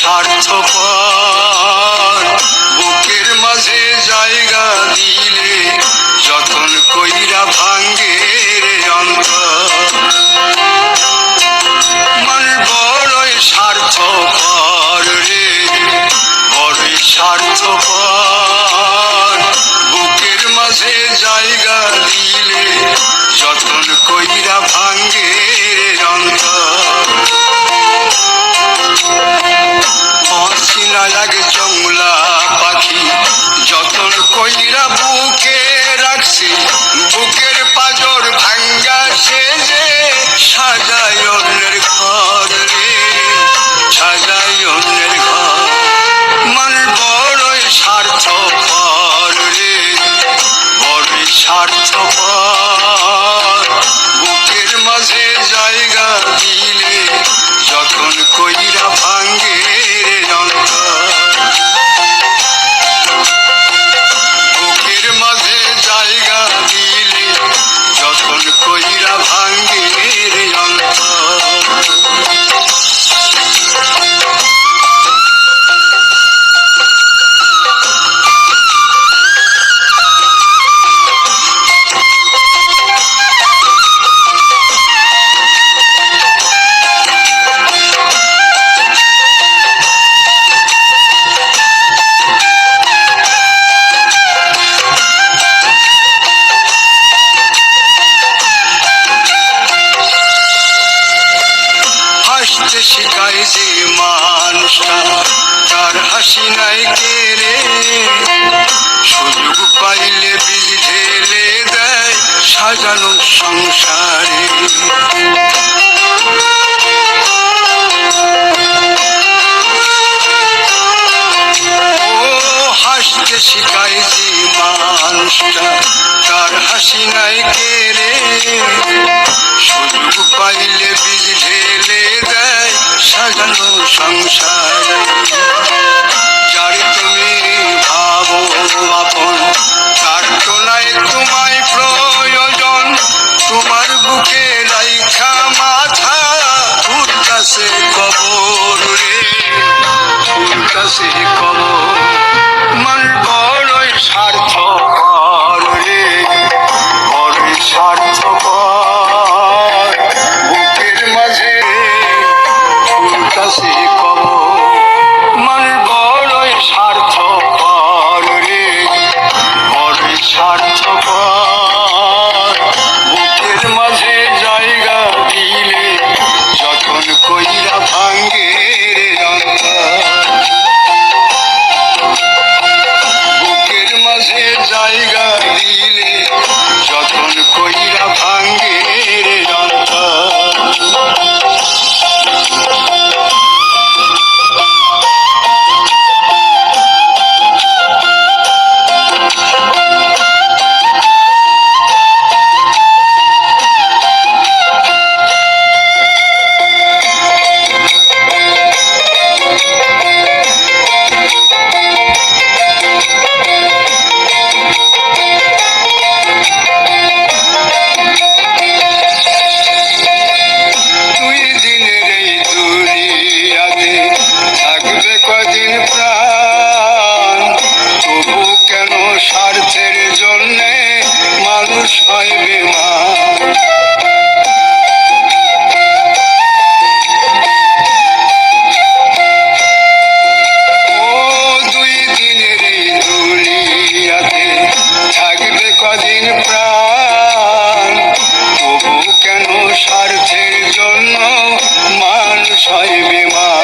স্বার্থপর বুকের মাঝে জায়গা দিলে যতন কইরা ভাঙ্গে রে অন্তর। মানুষ বড়ই স্বার্থপর রে, বড়ই স্বার্থপর বুকের মাঝে জায়গা দিলে যতন কইরা ভাঙ্গে রে অন্তর। অচিনা এক জংলা পাখি যতন কইরা বুকে রাখছি, বুকের পাজর ভাঙ্গা সে যে সাজায় অন্যের ঘর রে, সাজায় অন্যের ঘর। মানুষ বড়ই স্বার্থপর রে, বড়ই স্বার্থপর বুকের মাঝে জায়গা দিলে যতন কইরা ভাঙ্গে রে অন্তর। বুকের মাঝে জায়গা দিলে যতন কইরা ভাঙ্গে রে অন্তর। হাসতে শিখায় যে মানুষটা তার হাসি নাই কেড়ে, সুযোগ পাইলে বীজ ঢেলে দেয় সাজানো সংসারে। ও হাসতে শিখায় যে মানুষটা তার হাসি নাই কেড়ে, সুযোগ পাইলে বীজ ঢেলে দেয় সাজানো সংসার। যারে তুমি ভাবো আপন তার তো নাই তোমায় প্রয়োজন, তোমার বুকে রাইখা মাথা উঠতাছে কবর রে, উঠতাছে কবর। মন বড়ই স্বার্থপর রে, বড়ই স্বার্থপর বুকের মাঝে উঠতাছে কবর। মন বড়ই স্বার্থপর রে, বড়ই স্বার্থপর বুকের মাঝে জায়গা দিলে যতন কইরা ভাঙ্গে রে অন্তর। বুকের মাঝে জায়গা দিলে যতন কইরা ভাঙ্গে রে অন্তর। তুই দিনের এই দুনিয়াতে থাকবে কদিন প্রাণ, তবু কেন স্বার্থের জন্যে মানুষ হয় বেমান। ও দুই দিনের এই দুনিয়াতে থাকবে কদিন প্রাণ, তবু কেন স্বার্থের জন্য মানুষ হয় বেমান।